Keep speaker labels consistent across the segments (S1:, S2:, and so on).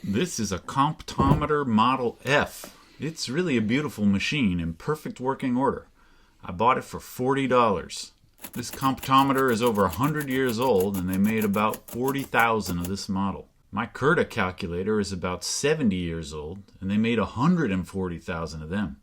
S1: This is a Comptometer Model F. It's really a beautiful machine in perfect working order. I bought it for $40. This Comptometer is over 100 years old and they made about 40,000 of this model. My Curta calculator is about 70 years old and they made 140,000 of them.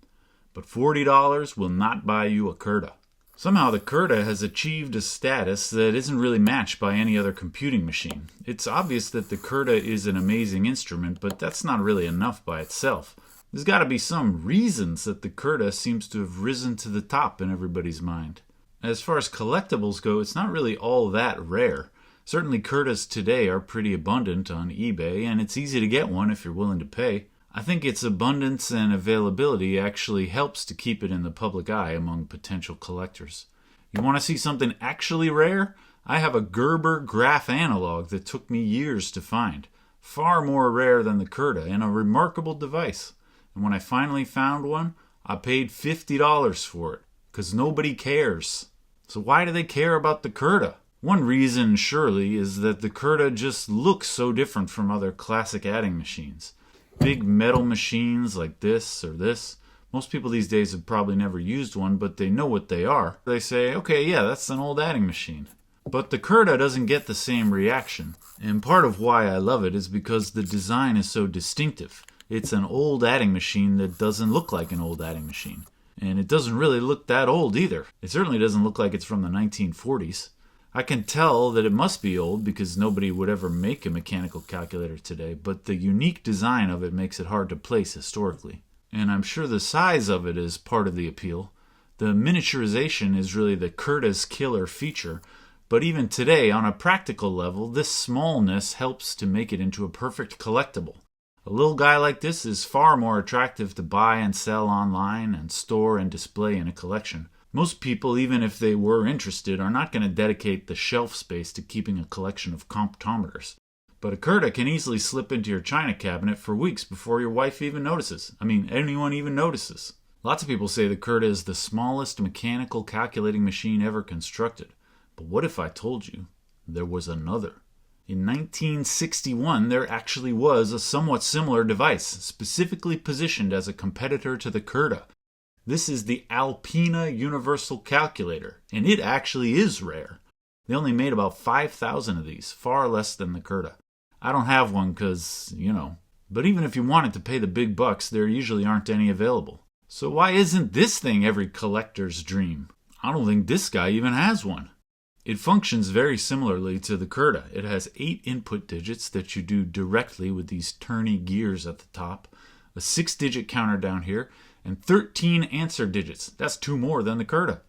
S1: But $40 will not buy you a Curta. Somehow the Curta has achieved a status that isn't really matched by any other computing machine. It's obvious that the Curta is an amazing instrument, but that's not really enough by itself. There's got to be some reasons that the Curta seems to have risen to the top in everybody's mind. As far as collectibles go, it's not really all that rare. Certainly Curtas today are pretty abundant on eBay, and it's easy to get one if you're willing to pay. I think its abundance and availability actually helps to keep it in the public eye among potential collectors. You want to see something actually rare? I have a Gerber graph analog that took me years to find. Far more rare than the Curta, and a remarkable device. And when I finally found one, I paid $50 for it, because nobody cares. So why do they care about the Curta? One reason, surely, is that the Curta just looks so different from other classic adding machines. Big metal machines like this or this. Most people these days have probably never used one, but they know what they are. They say, okay, yeah, that's an old adding machine. But the Curta doesn't get the same reaction. And part of why I love it is because the design is so distinctive. It's an old adding machine that doesn't look like an old adding machine. And it doesn't really look that old either. It certainly doesn't look like it's from the 1940s. I can tell that it must be old because nobody would ever make a mechanical calculator today, but the unique design of it makes it hard to place historically. And I'm sure the size of it is part of the appeal. The miniaturization is really the Curta's killer feature, but even today, on a practical level, this smallness helps to make it into a perfect collectible. A little guy like this is far more attractive to buy and sell online and store and display in a collection. Most people, even if they were interested, are not going to dedicate the shelf space to keeping a collection of comptometers. But a Curta can easily slip into your china cabinet for weeks before your wife even notices. Anyone even notices. Lots of people say the Curta is the smallest mechanical calculating machine ever constructed. But what if I told you there was another? In 1961, there actually was a somewhat similar device, specifically positioned as a competitor to the Curta. This is the Alpina Universal Calculator, and it actually is rare. They only made about 5,000 of these, far less than the Curta. I don't have one because, But even if you wanted to pay the big bucks, there usually aren't any available. So why isn't this thing every collector's dream? I don't think this guy even has one. It functions very similarly to the Curta. It has 8 input digits that you do directly with these turny gears at the top, a 6-digit counter down here, and 13 answer digits. That's 2 more than the Curta.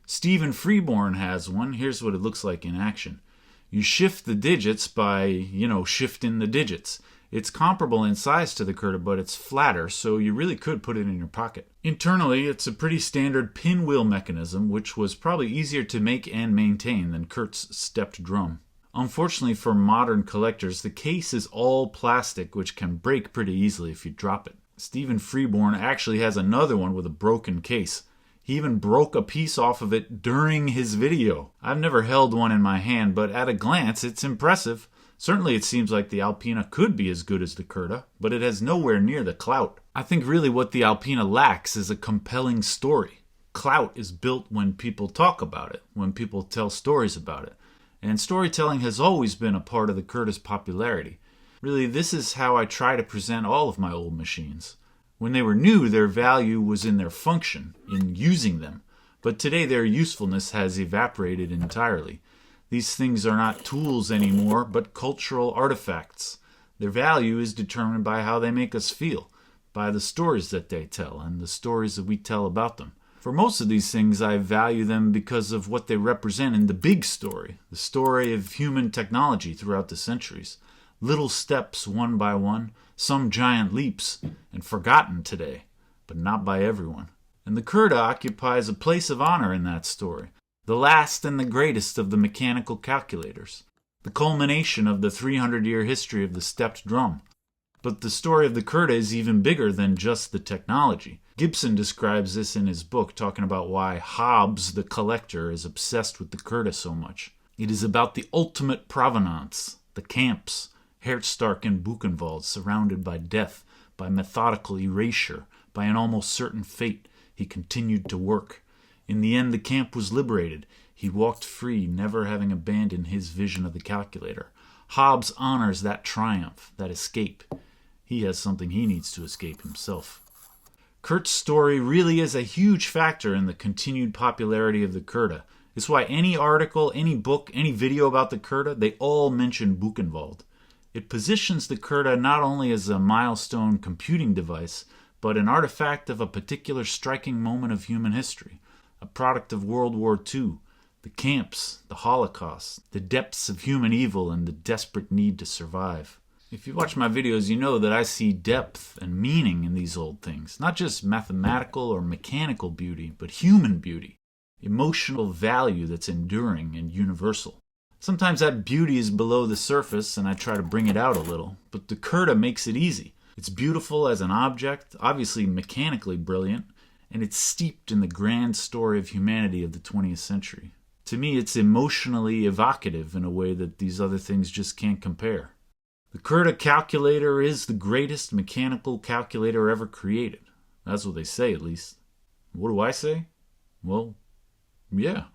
S1: Stephen Freeborn has one. Here's what it looks like in action. You shift the digits by, shifting the digits. It's comparable in size to the Curta, but it's flatter, so you really could put it in your pocket. Internally, it's a pretty standard pinwheel mechanism, which was probably easier to make and maintain than Kurt's stepped drum. Unfortunately for modern collectors, the case is all plastic, which can break pretty easily if you drop it. Stephen Freeborn actually has another one with a broken case. He even broke a piece off of it during his video. I've never held one in my hand, but at a glance, it's impressive. Certainly it seems like the Alpina could be as good as the Curta, but it has nowhere near the clout. I think really what the Alpina lacks is a compelling story. Clout is built when people talk about it, when people tell stories about it. And storytelling has always been a part of the Curta's popularity. Really, this is how I try to present all of my old machines. When they were new, their value was in their function, in using them. But today their usefulness has evaporated entirely. These things are not tools anymore, but cultural artifacts. Their value is determined by how they make us feel, by the stories that they tell, and the stories that we tell about them. For most of these things, I value them because of what they represent in the big story, the story of human technology throughout the centuries. Little steps one by one, some giant leaps, and forgotten today, but not by everyone. And the Curta occupies a place of honor in that story, the last and the greatest of the mechanical calculators, the culmination of the 300-year history of the stepped drum. But the story of the Curta is even bigger than just the technology. Gibson describes this in his book, talking about why Hobbes, the collector, is obsessed with the Curta so much. It is about the ultimate provenance, the camps. Herzstark and Buchenwald surrounded by death, by methodical erasure, by an almost certain fate, he continued to work. In the end, the camp was liberated. He walked free, never having abandoned his vision of the calculator. Hobbes honors that triumph, that escape. He has something he needs to escape himself. Kurt's story really is a huge factor in the continued popularity of the Curta. It's why any article, any book, any video about the Curta, they all mention Buchenwald. It positions the Curta not only as a milestone computing device, but an artifact of a particular striking moment of human history, a product of World War II, the camps, the Holocaust, the depths of human evil and the desperate need to survive. If you watch my videos, you know that I see depth and meaning in these old things, not just mathematical or mechanical beauty, but human beauty, emotional value that's enduring and universal. Sometimes that beauty is below the surface and I try to bring it out a little, but the Curta makes it easy. It's beautiful as an object, obviously mechanically brilliant, and it's steeped in the grand story of humanity of the 20th century. To me, it's emotionally evocative in a way that these other things just can't compare. The Curta calculator is the greatest mechanical calculator ever created. That's what they say, at least. What do I say? Well, yeah.